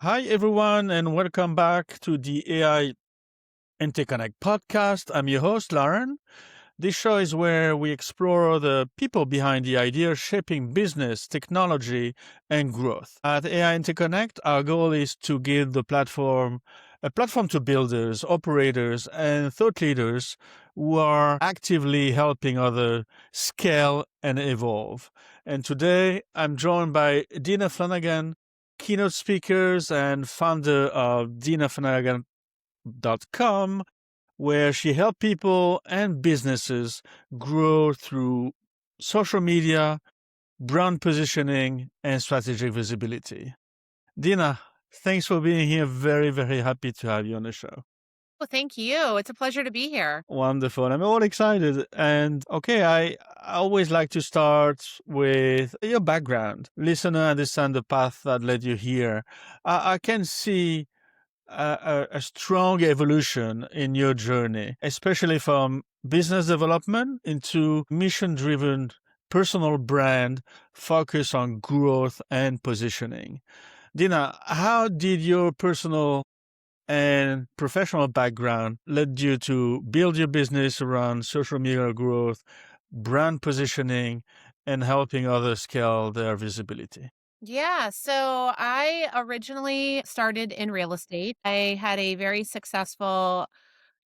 Hi, everyone, and welcome back to the AI InterConnect podcast. I'm your host, Lauren. This show is where we explore the people behind the ideas shaping business, technology, and growth. At AI InterConnect, our goal is to give a platform to builders, operators, and thought leaders who are actively helping others scale and evolve. And today, I'm joined by Dina Flanagan, keynote speakers and founder of dinaflanagan.com, where she helps people and businesses grow through social media, brand positioning, and strategic visibility. Dina, thanks for being here. Very, very happy to have you on the show. Well, thank you. It's a pleasure to be here. Wonderful. I'm all excited. And okay, I always like to start with your background. Listener understand the path that led you here. I can see a strong evolution in your journey, especially from business development into mission driven personal brand focus on growth and positioning. Dina, how did your personal and professional background led you to build your business around social media growth, brand positioning, and helping others scale their visibility? Yeah, so I originally started in real estate. I had a very successful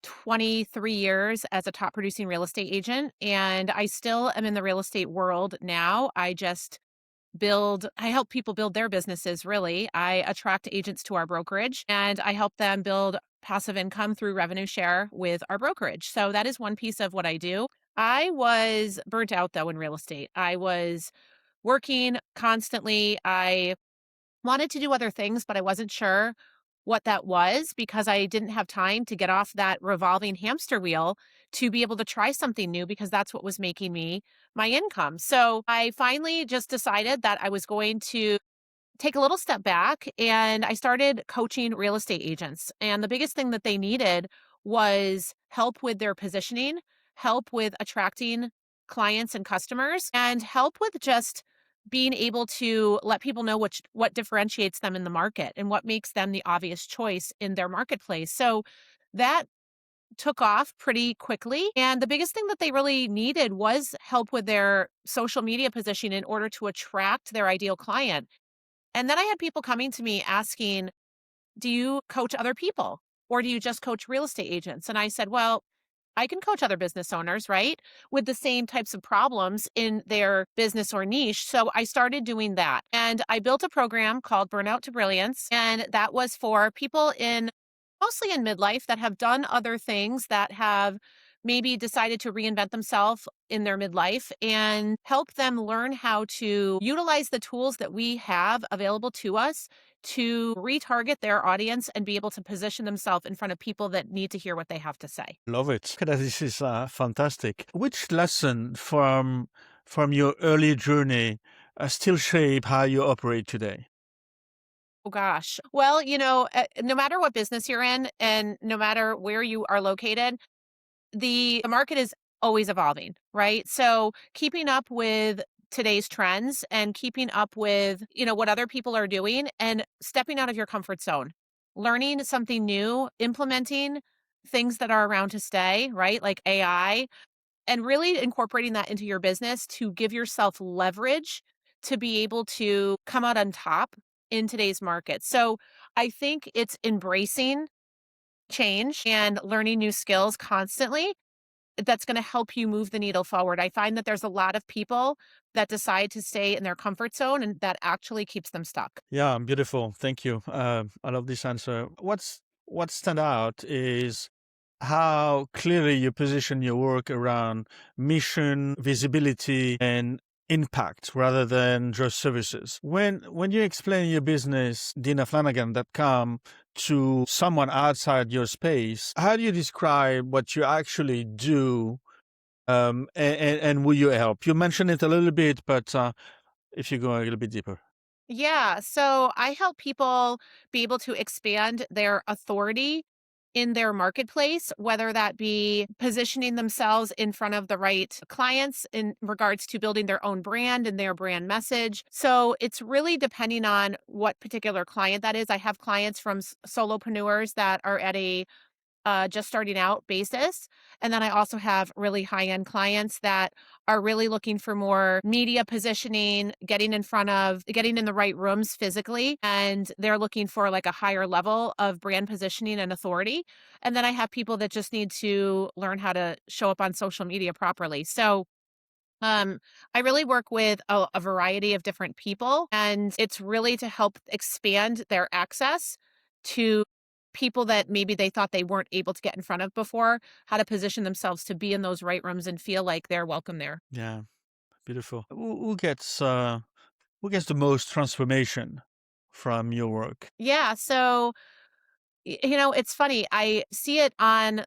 23 years as a top producing real estate agent, and I still am in the real estate world now. I help people build their businesses, really. I attract agents to our brokerage and I help them build passive income through revenue share with our brokerage. So that is one piece of what I do. I was burnt out though in real estate. I was working constantly. I wanted to do other things, but I wasn't sure what that was because I didn't have time to get off that revolving hamster wheel to be able to try something new because that's what was making me my income. So I finally just decided that I was going to take a little step back and I started coaching real estate agents. And the biggest thing that they needed was help with their positioning, help with attracting clients and customers, and help with just being able to let people know what differentiates them in the market and what makes them the obvious choice in their marketplace. So that took off pretty quickly. And the biggest thing that they really needed was help with their social media position in order to attract their ideal client. And then I had people coming to me asking, "Do you coach other people or do you just coach real estate agents?" And I said, "Well, I can coach other business owners, right? With the same types of problems in their business or niche." So I started doing that. And I built a program called Burnout to Brilliance. And that was for people mostly in midlife that have done other things that have maybe decided to reinvent themselves in their midlife and help them learn how to utilize the tools that we have available to us to retarget their audience and be able to position themselves in front of people that need to hear what they have to say. Love it. This is fantastic. Which lesson from your early journey still shape how you operate today? Oh gosh. Well, no matter what business you're in and no matter where you are located, the market is always evolving, right? So keeping up with today's trends and keeping up with, what other people are doing and stepping out of your comfort zone, learning something new, implementing things that are around to stay, right? Like AI, and really incorporating that into your business to give yourself leverage to be able to come out on top in today's market. So I think it's embracing change and learning new skills constantly that's going to help you move the needle forward. I find that there's a lot of people that decide to stay in their comfort zone and that actually keeps them stuck. Yeah, beautiful. Thank you. I love this answer. What stand out is how clearly you position your work around mission, visibility, and impact rather than just services. When you explain your business, dinaflanagan.com, to someone outside your space, how do you describe what you actually do, and will you help? You mentioned it a little bit, but if you go a little bit deeper. Yeah. So I help people be able to expand their authority in their marketplace, whether that be positioning themselves in front of the right clients in regards to building their own brand and their brand message. So it's really depending on what particular client that is. I have clients from solopreneurs that are at a just starting out basis. And then I also have really high end clients that are really looking for more media positioning, getting in the right rooms physically. And they're looking for like a higher level of brand positioning and authority. And then I have people that just need to learn how to show up on social media properly. So, um, I really work with a variety of different people, and it's really to help expand their access to people that maybe they thought they weren't able to get in front of before, how to position themselves to be in those right rooms and feel like they're welcome there. Yeah, beautiful. Who gets the most transformation from your work? Yeah, so it's funny. I see it on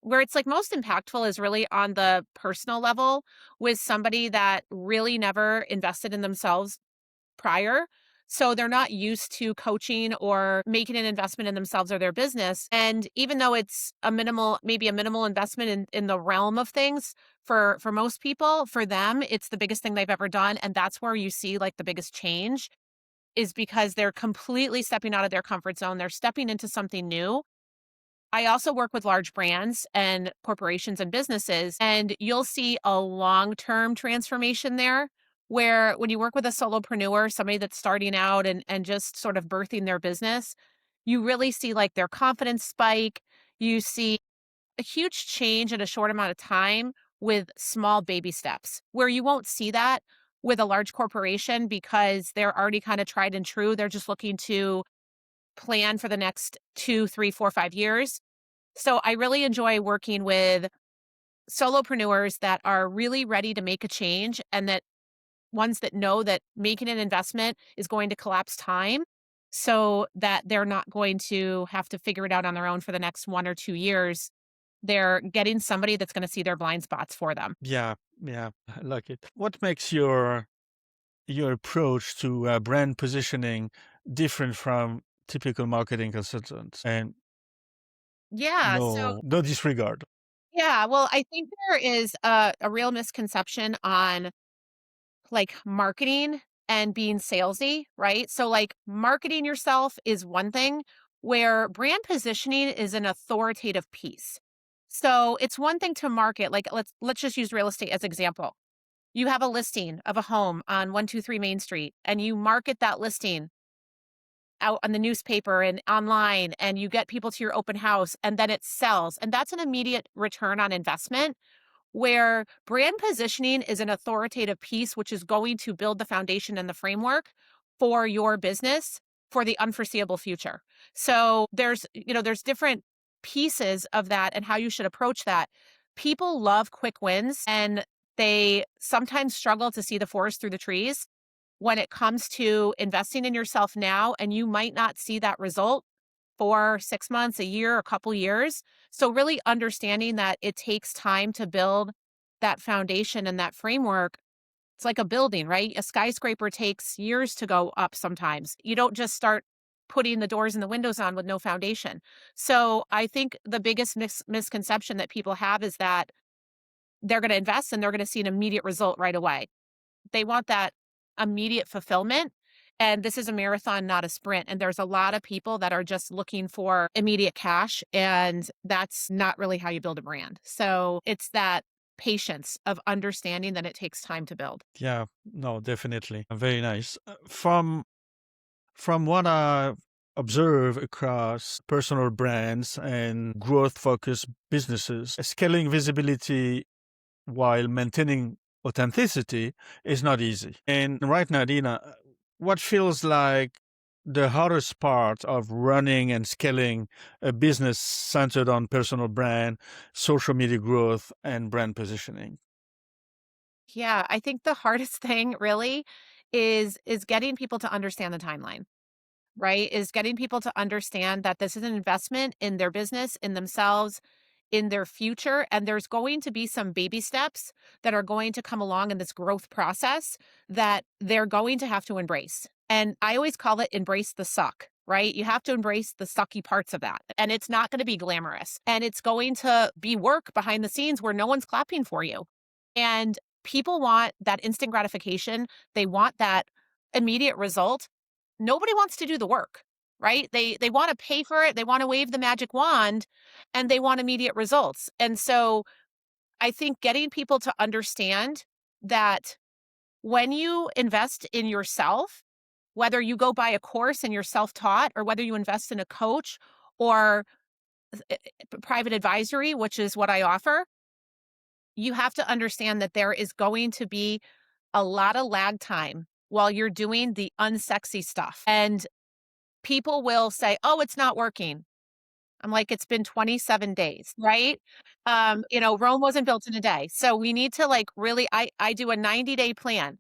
where it's like most impactful is really on the personal level with somebody that really never invested in themselves prior. So they're not used to coaching or making an investment in themselves or their business. And even though it's maybe a minimal investment in the realm of things for most people, for them, it's the biggest thing they've ever done. And that's where you see like the biggest change is because they're completely stepping out of their comfort zone. They're stepping into something new. I also work with large brands and corporations and businesses, and you'll see a long-term transformation there where when you work with a solopreneur, somebody that's starting out and just sort of birthing their business, you really see like their confidence spike. You see a huge change in a short amount of time with small baby steps, where you won't see that with a large corporation because they're already kind of tried and true. They're just looking to plan for the next 2, 3, 4, 5 years. So I really enjoy working with solopreneurs that are really ready to make a change and that ones that know that making an investment is going to collapse time so that they're not going to have to figure it out on their own for the next 1 or 2 years. They're getting somebody that's going to see their blind spots for them. Yeah, yeah, I like it. What makes your approach to brand positioning different from typical marketing consultants? And Yeah. So, no disregard. yeah. Well, I think there is a real misconception on like marketing and being salesy, right? So like marketing yourself is one thing where brand positioning is an authoritative piece. So it's one thing to market, like let's just use real estate as example. You have a listing of a home on 123 Main Street and you market that listing out on the newspaper and online and you get people to your open house and then it sells. And that's an immediate return on investment where brand positioning is an authoritative piece, which is going to build the foundation and the framework for your business for the unforeseeable future. So there's different pieces of that and how you should approach that. People love quick wins and they sometimes struggle to see the forest through the trees when it comes to investing in yourself now, and you might not see that result for 6 months, a year, a couple years. So, really understanding that it takes time to build that foundation and that framework. It's like a building, right? A skyscraper takes years to go up sometimes. You don't just start putting the doors and the windows on with no foundation. So, I think the biggest misconception that people have is that they're going to invest and they're going to see an immediate result right away. They want that immediate fulfillment. And this is a marathon, not a sprint. And there's a lot of people that are just looking for immediate cash. And that's not really how you build a brand. So it's that patience of understanding that it takes time to build. Yeah, no, definitely. Very nice. From what I observe across personal brands and growth focused businesses, scaling visibility while maintaining authenticity is not easy. And right now, Dina, what feels like the hardest part of running and scaling a business centered on personal brand, social media growth, and brand positioning? Yeah, I think the hardest thing really is getting people to understand the timeline, right? Is getting people to understand that this is an investment in their business, in themselves, in their future. And there's going to be some baby steps that are going to come along in this growth process that they're going to have to embrace. And I always call it embrace the suck, right? You have to embrace the sucky parts of that. And it's not going to be glamorous. And it's going to be work behind the scenes where no one's clapping for you. And people want that instant gratification. They want that immediate result. Nobody wants to do the work, right? They want to pay for it. They want to wave the magic wand and they want immediate results. And so I think getting people to understand that when you invest in yourself, whether you go buy a course and you're self-taught or whether you invest in a coach or private advisory, which is what I offer, you have to understand that there is going to be a lot of lag time while you're doing the unsexy stuff. And people will say, "Oh, it's not working." I'm like, "It's been 27 days, right?" Rome wasn't built in a day. So we need to like really I do a 90-day plan.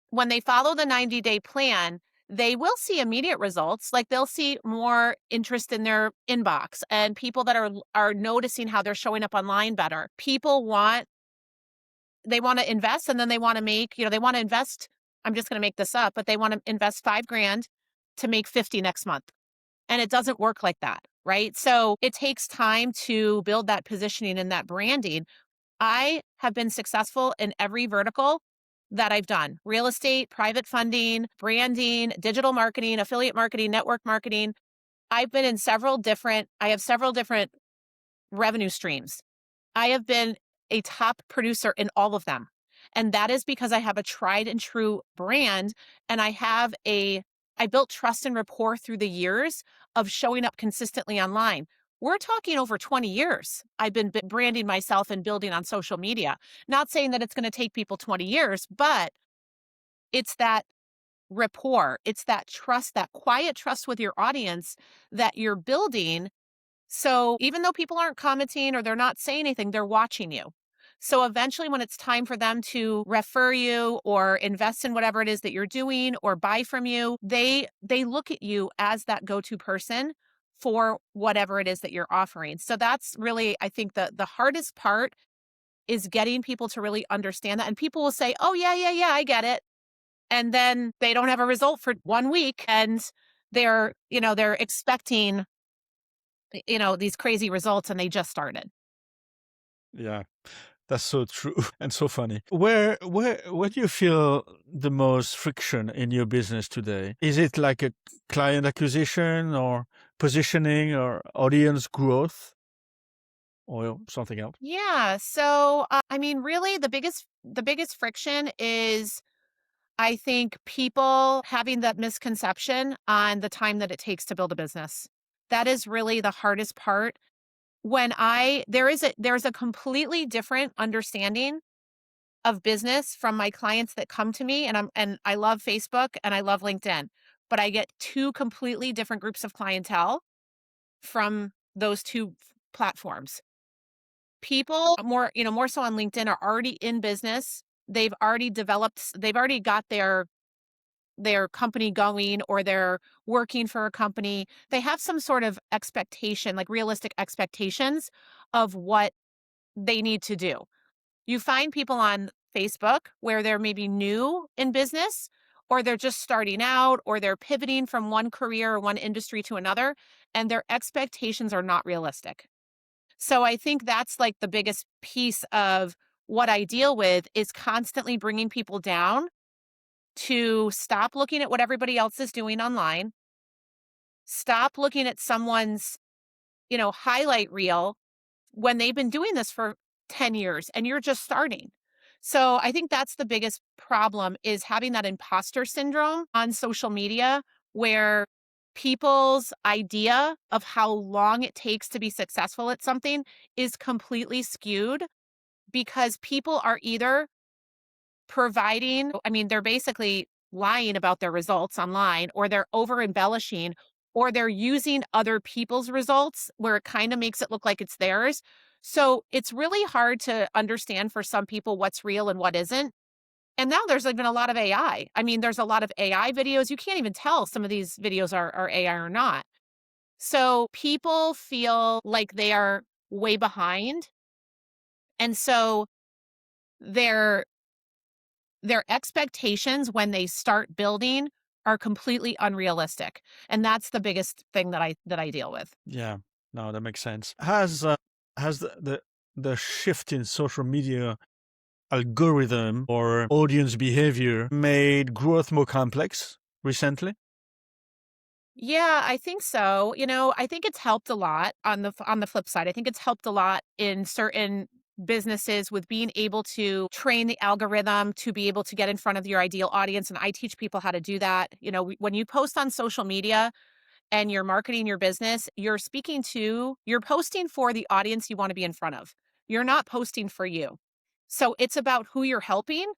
When they follow the 90-day plan, they will see immediate results. Like they'll see more interest in their inbox and people that are noticing how they're showing up online better. People want they want to invest and then they want to make, they want to invest. I'm just going to make this up, but they want to invest 5 grand to make 50 next month. And it doesn't work like that, right? So it takes time to build that positioning and that branding. I have been successful in every vertical that I've done: real estate, private funding, branding, digital marketing, affiliate marketing, network marketing. I have several different revenue streams. I have been a top producer in all of them. And that is because I have a tried and true brand and I built trust and rapport through the years of showing up consistently online. We're talking over 20 years. I've been branding myself and building on social media. Not saying that it's going to take people 20 years, but it's that rapport. It's that trust, that quiet trust with your audience that you're building. So even though people aren't commenting or they're not saying anything, they're watching you. So eventually, when it's time for them to refer you or invest in whatever it is that you're doing or buy from you, they look at you as that go-to person for whatever it is that you're offering. So that's really, I think, the hardest part is getting people to really understand that. And people will say, "Oh yeah, yeah, yeah, I get it," and then they don't have a result for 1 week, and they're expecting these crazy results and they just started. Yeah, that's so true and so funny. Where do you feel the most friction in your business today? Is it like a client acquisition or positioning or audience growth or something else? Yeah. So, I mean, really, the biggest friction is, I think, people having that misconception on the time that it takes to build a business. That is really the hardest part. There's a completely different understanding of business from my clients that come to me, and I love Facebook and I love LinkedIn, but I get two completely different groups of clientele from those two platforms. People more so on LinkedIn are already in business. They've already got their company going or they're working for a company. They have some sort of expectation, like realistic expectations of what they need to do. You find people on Facebook where they're maybe new in business or they're just starting out or they're pivoting from one career or one industry to another and their expectations are not realistic. So I think that's like the biggest piece of what I deal with is constantly bringing people down to stop looking at what everybody else is doing online, stop looking at someone's, highlight reel when they've been doing this for 10 years and you're just starting. So I think that's the biggest problem is having that imposter syndrome on social media where people's idea of how long it takes to be successful at something is completely skewed because people are either they're basically lying about their results online, or they're over embellishing, or they're using other people's results where it kind of makes it look like it's theirs. So it's really hard to understand for some people what's real and what isn't. And now there's even a lot of AI. I mean, there's a lot of AI videos. You can't even tell some of these videos are AI or not. So people feel like they are way behind. And so their their expectations when they start building are completely unrealistic. And that's the biggest thing that I deal with. Yeah, no, that makes sense. Has the shift in social media algorithm or audience behavior made growth more complex recently? Yeah, I think so. I think it's helped a lot on the flip side. I think it's helped a lot in certain businesses with being able to train the algorithm to be able to get in front of your ideal audience, and I teach people how to do that. When you post on social media and you're marketing your business, you're posting for the audience you want to be in front of. You're not posting for you. So it's about who you're helping,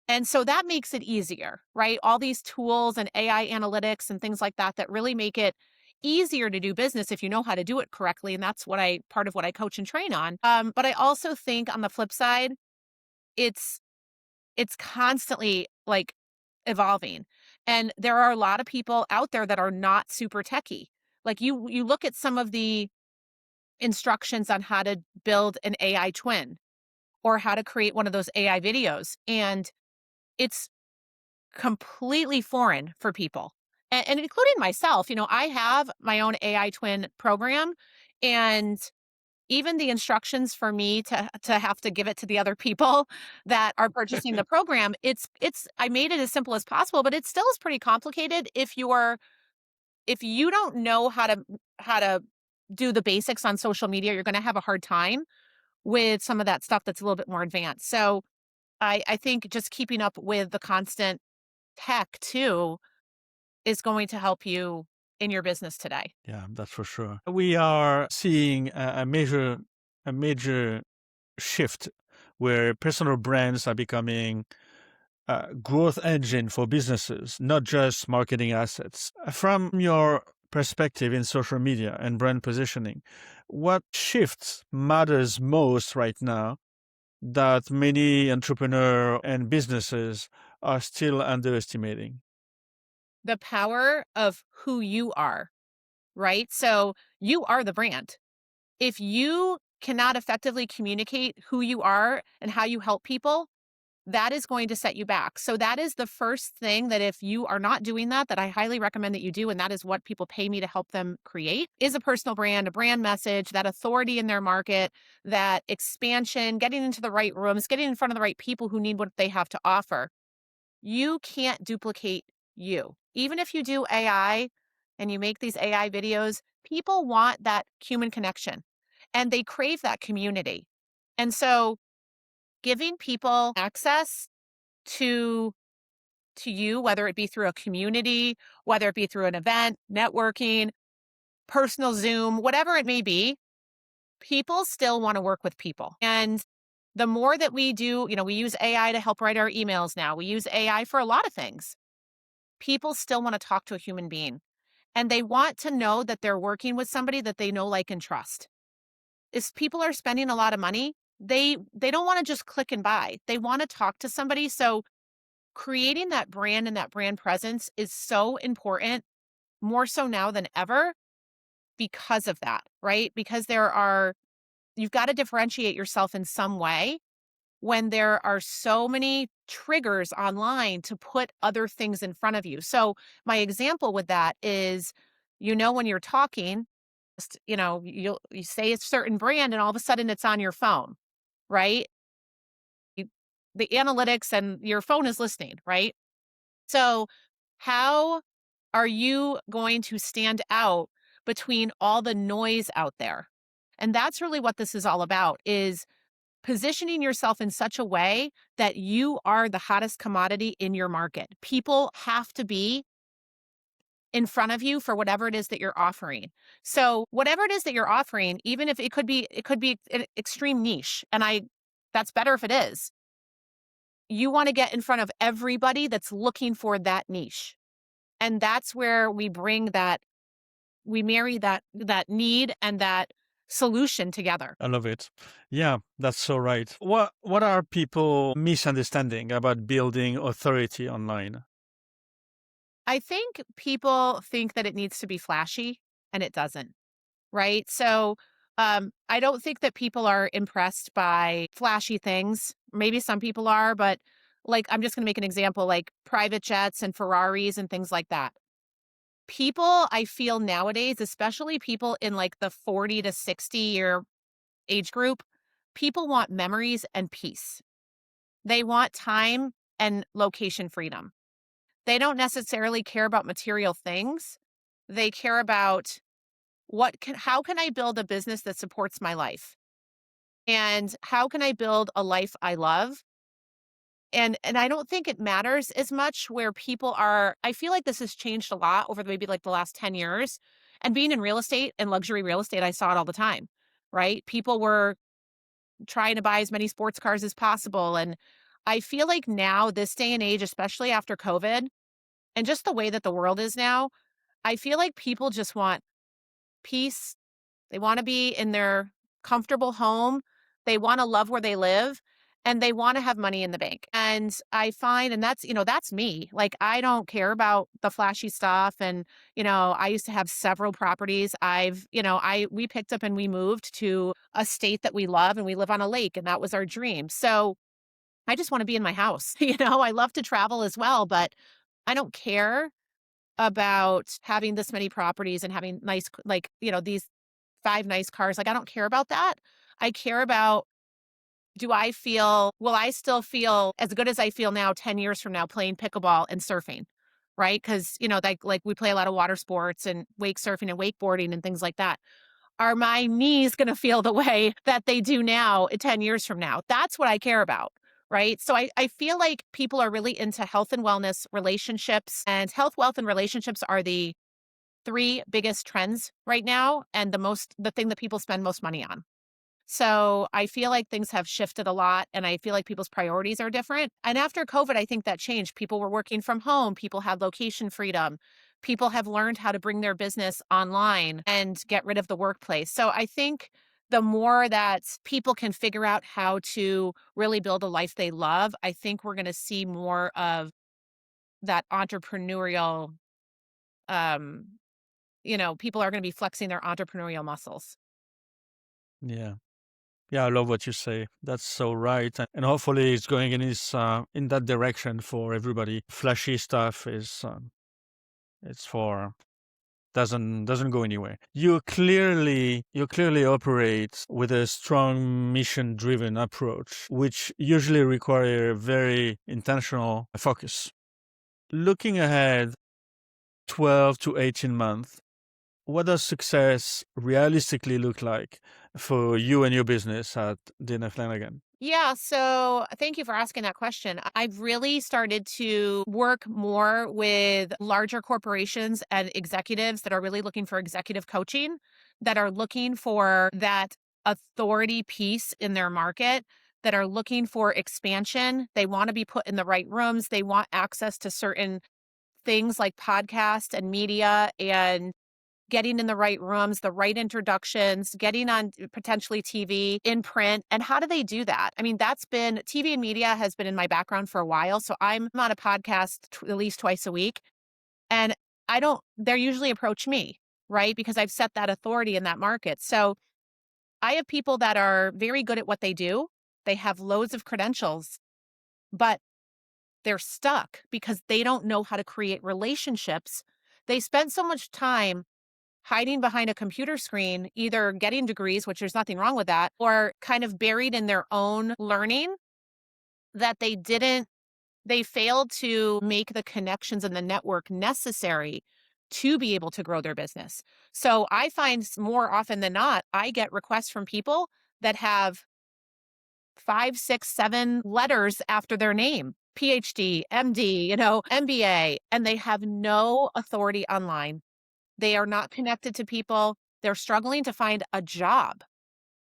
and so that makes it easier, right? All these tools and AI analytics and things like that that really make it easier to do business if you know how to do it correctly. And that's part of what I coach and train on. But I also think on the flip side, it's it's constantly like evolving. And there are a lot of people out there that are not super techy. Like you look at some of the instructions on how to build an AI twin or how to create one of those AI videos, and it's completely foreign for people, and including myself. I have my own AI twin program, and even the instructions for me to have to give it to the other people that are purchasing the program, I made it as simple as possible, but it still is pretty complicated if you don't know how to do the basics on social media. You're going to have a hard time with some of that stuff that's a little bit more advanced. So I think just keeping up with the constant tech too is going to help you in your business today. Yeah, that's for sure. We are seeing a major shift where personal brands are becoming a growth engine for businesses, not just marketing assets. From your perspective in social media and brand positioning, what shifts matters most right now that many entrepreneurs and businesses are still underestimating? The power of who you are, right? So you are the brand. If you cannot effectively communicate who you are and how you help people, that is going to set you back. So that is the first thing that if you are not doing that, that I highly recommend that you do, and that is what people pay me to help them create, is a personal brand, a brand message, that authority in their market, that expansion, getting into the right rooms, getting in front of the right people who need what they have to offer. You can't duplicate you. Even if you do AI and you make these AI videos, people want that human connection and they crave that community. And so giving people access to you, whether it be through a community, whether it be through an event, networking, personal Zoom, whatever it may be, people still want to work with people. And the more that we do, we use AI to help write our emails now. We use AI for a lot of things. People still want to talk to a human being, and they want to know that they're working with somebody that they know, like, and trust. If people are spending a lot of money, they don't want to just click and buy. They want to talk to somebody. So creating that brand and that brand presence is so important, more so now than ever, because of that, right? Because you've got to differentiate yourself in some way when there are so many triggers online to put other things in front of you. So my example with that is, when you're talking, you say a certain brand and all of a sudden it's on your phone, right? You, the analytics and your phone is listening, right? So how are you going to stand out between all the noise out there? And that's really what this is all about, is positioning yourself in such a way that you are the hottest commodity in your market. People have to be in front of you for whatever it is that you're offering. So, whatever it is that you're offering, even if it could be an extreme niche, and that's better if it is. You want to get in front of everybody that's looking for that niche. And that's where we marry that need and that solution together. I love it. Yeah, that's so right. What are people misunderstanding about building authority online? I think people think that it needs to be flashy, and it doesn't, right? So I don't think that people are impressed by flashy things. Maybe some people are, but like, I'm just going to make an example like private jets and Ferraris and things like that. People, I feel nowadays, especially people in like the 40 to 60-year age group, people want memories and peace. They want time and location freedom. They don't necessarily care about material things. They care about how can I build a business that supports my life? And how can I build a life I love? And I don't think it matters as much where people are. I feel like this has changed a lot over maybe like the last 10 years. And being in real estate and luxury real estate, I saw it all the time, right? People were trying to buy as many sports cars as possible. And I feel like now, this day and age, especially after COVID and just the way that the world is now, I feel like people just want peace. They wanna be in their comfortable home, they wanna love where they live, and they wanna have money in the bank, and I find and that's me, like, I don't care about the flashy stuff, and, I used to have several properties. We picked up and we moved to a state that we love, and we live on a lake, and that was our dream, so I just wanna be in my house, I love to travel as well, but I don't care about having this many properties and having these 5 nice cars, like, I don't care about that. I care about, will I still feel as good as I feel now 10 years from now playing pickleball and surfing, right? Because we play a lot of water sports and wake surfing and wakeboarding and things like that. Are my knees gonna feel the way that they do now 10 years from now? That's what I care about, right? So I feel like people are really into health and wellness, relationships, and health, wealth, and relationships are the 3 biggest trends right now and the thing that people spend most money on. So I feel like things have shifted a lot and I feel like people's priorities are different. And after COVID, I think that changed. People were working from home, people had location freedom. People have learned how to bring their business online and get rid of the workplace. So I think the more that people can figure out how to really build a life they love, I think we're going to see more of that entrepreneurial um people are going to be flexing their entrepreneurial muscles. Yeah. Yeah, I love what you say. That's so right. And hopefully it's going in that direction for everybody. Flashy stuff is it's for doesn't go anywhere. You clearly operate with a strong mission driven approach, which usually require a very intentional focus. Looking ahead 12 to 18 months, what does success realistically look like for you and your business at Dina Flanagan? Yeah, so thank you for asking that question. I've really started to work more with larger corporations and executives that are really looking for executive coaching, that are looking for that authority piece in their market, that are looking for expansion. They want to be put in the right rooms. They want access to certain things like podcast and media and getting in the right rooms, the right introductions, getting on potentially TV, in print. And how do they do that? I mean, that's been TV and media has been in my background for a while. So I'm on a podcast at least twice a week. And they usually approach me, right? Because I've set that authority in that market. So I have people that are very good at what they do. They have loads of credentials, but they're stuck because they don't know how to create relationships. They spend so much time hiding behind a computer screen, either getting degrees, which there's nothing wrong with that, or kind of buried in their own learning that they failed to make the connections and the network necessary to be able to grow their business. So I find more often than not, I get requests from people that have 5, 6, 7 letters after their name. PhD, MD, MBA, and they have no authority online. They are not connected to people. They're struggling to find a job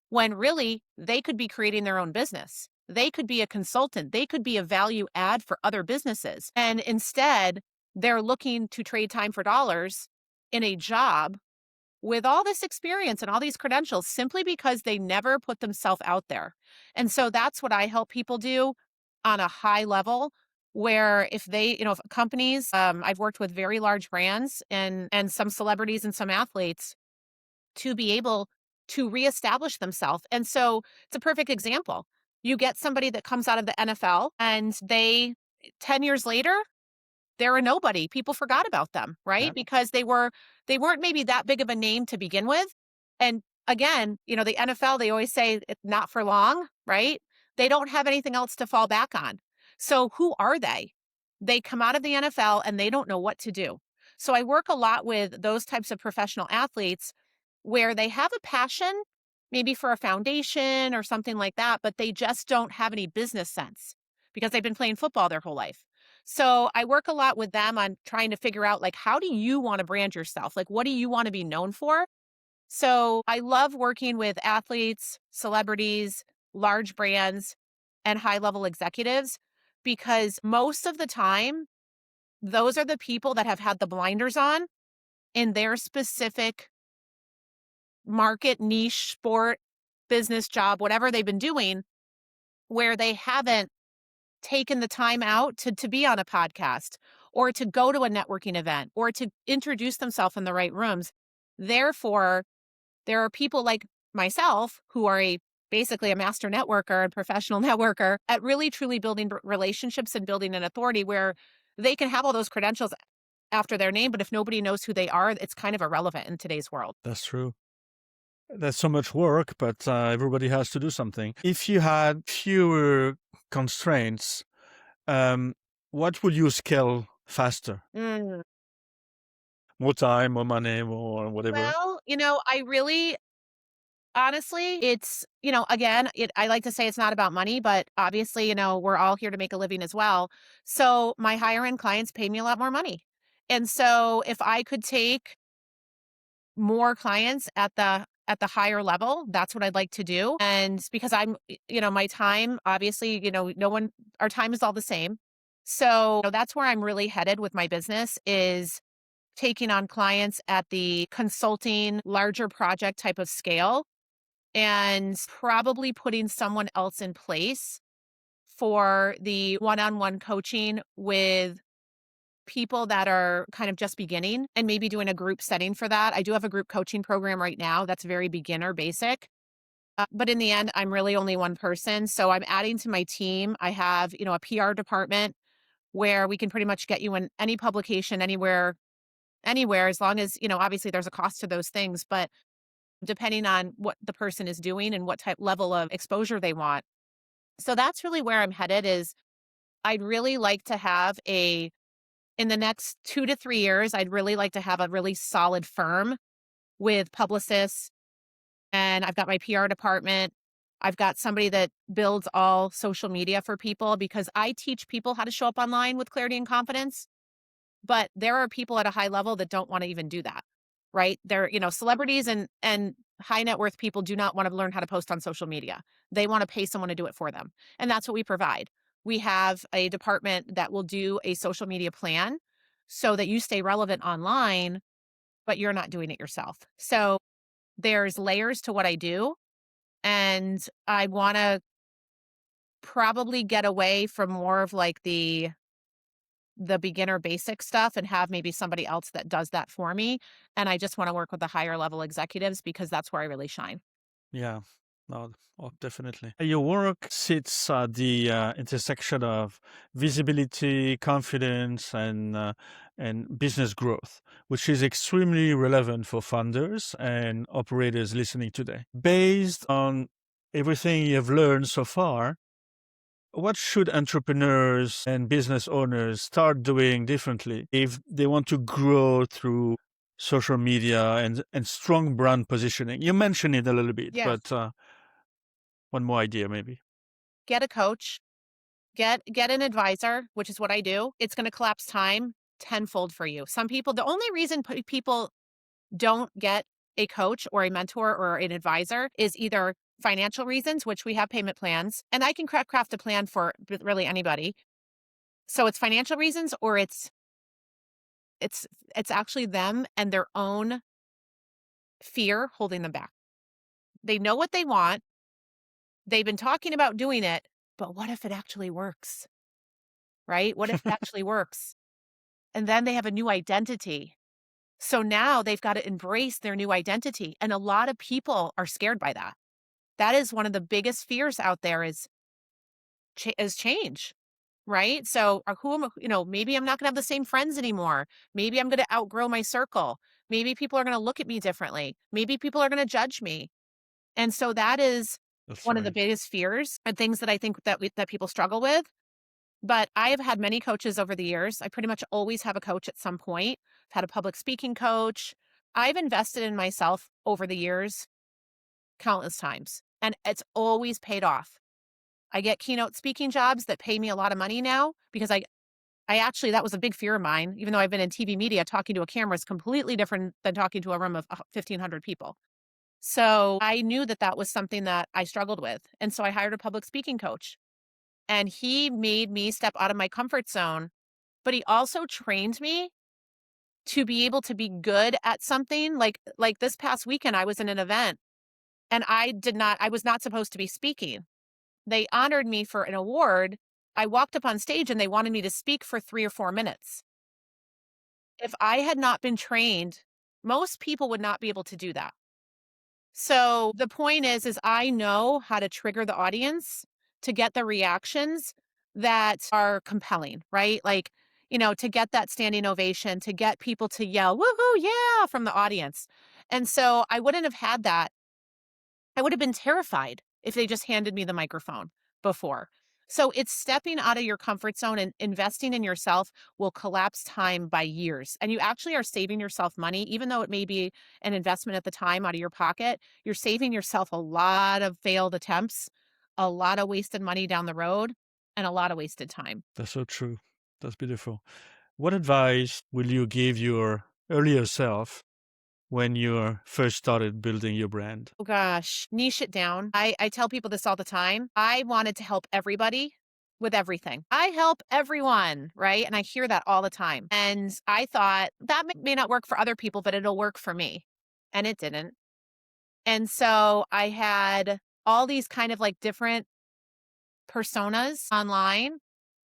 when really they could be creating their own business. They could be a consultant. They could be a value add for other businesses. And instead, they're looking to trade time for dollars in a job with all this experience and all these credentials simply because they never put themselves out there. And so that's what I help people do on a high level where if companies, I've worked with very large brands and some celebrities and some athletes to be able to reestablish themselves. And so it's a perfect example. You get somebody that comes out of the NFL and 10 years later, they're a nobody. People forgot about them, right? Yeah, Because they weren't maybe that big of a name to begin with. And again, the NFL, they always say it's not for long, right? They don't have anything else to fall back on. So who are they? They come out of the NFL and they don't know what to do. So I work a lot with those types of professional athletes where they have a passion, maybe for a foundation or something like that, but they just don't have any business sense because they've been playing football their whole life. So I work a lot with them on trying to figure out, like, how do you want to brand yourself? Like, what do you want to be known for? So I love working with athletes, celebrities, large brands, and high level executives because most of the time, those are the people that have had the blinders on in their specific market, niche, sport, business, job, whatever they've been doing, where they haven't taken the time out to be on a podcast or to go to a networking event or to introduce themselves in the right rooms. Therefore, there are people like myself who are basically a master networker and professional networker at really truly building relationships and building an authority where they can have all those credentials after their name, but if nobody knows who they are, it's kind of irrelevant in today's world. that's true. That's so much work, but everybody has to do something. If you had fewer constraints, um, what would you scale faster? Mm. More time, more money, more whatever? Well, I really honestly, it's, again, I like to say it's not about money, but obviously, we're all here to make a living as well. So my higher end clients pay me a lot more money. And so if I could take more clients at the higher level, that's what I'd like to do. And because my time, obviously, no one our time is all the same. So that's where I'm really headed with my business is taking on clients at the consulting, larger project type of scale and probably putting someone else in place for the one-on-one coaching with people that are kind of just beginning and maybe doing a group setting for that. I do have a group coaching program right now that's very beginner basic. But in the end, I'm really only one person. So I'm adding to my team. I have, a PR department where we can pretty much get you in any publication anywhere, as long as, obviously there's a cost to those things, but depending on what the person is doing and what type level of exposure they want. So that's really where I'm headed is I'd really like to have in the next 2 to 3 years, I'd really like to have a really solid firm with publicists. And I've got my PR department. I've got somebody that builds all social media for people because I teach people how to show up online with clarity and confidence. But there are people at a high level that don't want to even do that, right? They're, celebrities and high net worth people do not want to learn how to post on social media. They want to pay someone to do it for them. And that's what we provide. We have a department that will do a social media plan so that you stay relevant online, but you're not doing it yourself. So there's layers to what I do. And I want to probably get away from more of like the beginner basic stuff and have maybe somebody else that does that for me. And I just want to work with the higher level executives because that's where I really shine. Yeah, no, oh, definitely. Your work sits at the intersection of visibility, confidence, and business growth, which is extremely relevant for funders and operators listening today. Based on everything you've learned so far, what should entrepreneurs and business owners start doing differently if they want to grow through social media and strong brand positioning? You mentioned it a little bit, Yeah. but one more idea maybe. Get a coach, get an advisor, which is what I do. It's going to collapse time tenfold for you. Some people, the only reason people don't get a coach or a mentor or an advisor is either financial reasons, which we have payment plans, and I can craft a plan for really anybody. So it's financial reasons or it's it's actually them and their own fear holding them back. They know what they want. They've been talking about doing it, but what if it actually works? Right? What if it actually works? And then they have a new identity. So now they've got to embrace their new identity. And a lot of people are scared by that. That is one of the biggest fears out there is change, right? So who am I, maybe I'm not going to have the same friends anymore. Maybe I'm going to outgrow my circle. Maybe people are going to look at me differently. Maybe people are going to judge me. And so that is That's one of the right. biggest fears and things that I think that people struggle with. But I have had many coaches over the years. I pretty much always have a coach at some point. I've had a public speaking coach. I've invested in myself over the years countless times, and it's always paid off. I get keynote speaking jobs that pay me a lot of money now because I actually that was a big fear of mine. Even though I've been in TV media, talking to a camera is completely different than talking to a room of 1,500 people. So I knew that that was something that I struggled with. And so I hired a public speaking coach, and he made me step out of my comfort zone, but he also trained me to be able to be good at something. Like this past weekend, I was in an event and I was not supposed to be speaking. They honored me for an award. I walked up on stage and they wanted me to speak for 3 or 4 minutes. If I had not been trained, most people would not be able to do that. So the point is I know how to trigger the audience to get the reactions that are compelling, right? Like, to get that standing ovation, to get people to yell, woohoo, yeah, from the audience. And so I wouldn't have had that. I would have been terrified if they just handed me the microphone before. So it's stepping out of your comfort zone and investing in yourself will collapse time by years. And you actually are saving yourself money, even though it may be an investment at the time out of your pocket. You're saving yourself a lot of failed attempts, a lot of wasted money down the road, and a lot of wasted time. That's so true. That's beautiful. What advice will you give your earlier self when you first started building your brand? Oh gosh, niche it down. I tell people this all the time. I wanted to help everybody with everything. I help everyone, right? And I hear that all the time. And I thought that may not work for other people, but it'll work for me. And it didn't. And so I had all these kind of like different personas online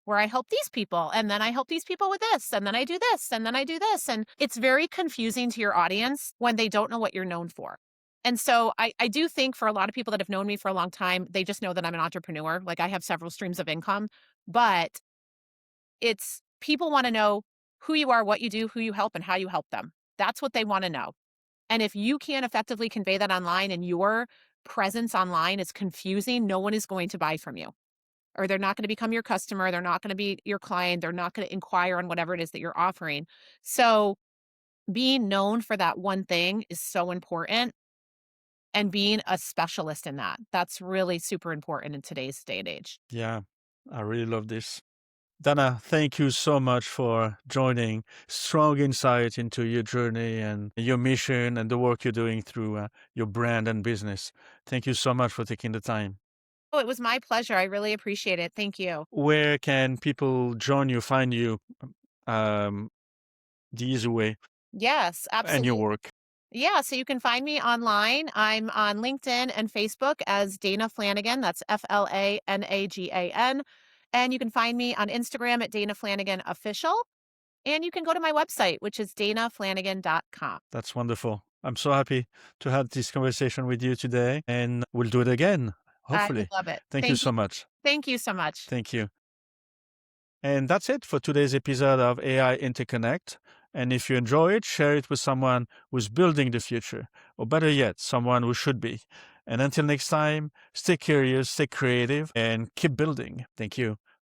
where I help these people and then I help these people with this and then I do this and then I do this. And it's very confusing to your audience when they don't know what you're known for. And so I do think for a lot of people that have known me for a long time, they just know that I'm an entrepreneur. Like I have several streams of income, but it's people want to know who you are, what you do, who you help, and how you help them. That's what they want to know. And if you can't effectively convey that online and your presence online is confusing, no one is going to buy from you or they're not going to become your customer. They're not going to be your client. They're not going to inquire on whatever it is that you're offering. So being known for that one thing is so important and being a specialist in that. That's really super important in today's day and age. Yeah, I really love this. Dana, thank you so much for joining. Strong insight into your journey and your mission and the work you're doing through your brand and business. Thank you so much for taking the time. Oh, it was my pleasure. I really appreciate it. Thank you. Where can people join you, find you, um, the easy way, Yes, and your absolutely. work? Yeah, so you can find me online. I'm on LinkedIn and Facebook as Dana Flanagan. That's Flanagan. And you can find me on Instagram at Dana Flanagan Official. And you can go to my website, which is danaflanagan.com. That's wonderful. I'm so happy to have this conversation with you today, and we'll do it again, I would hopefully. love it. Thank you so much. Thank you so much. Thank you. And that's it for today's episode of AI InterConnect. And if you enjoy it, share it with someone who's building the future, or better yet, someone who should be. And until next time, stay curious, stay creative, and keep building. Thank you.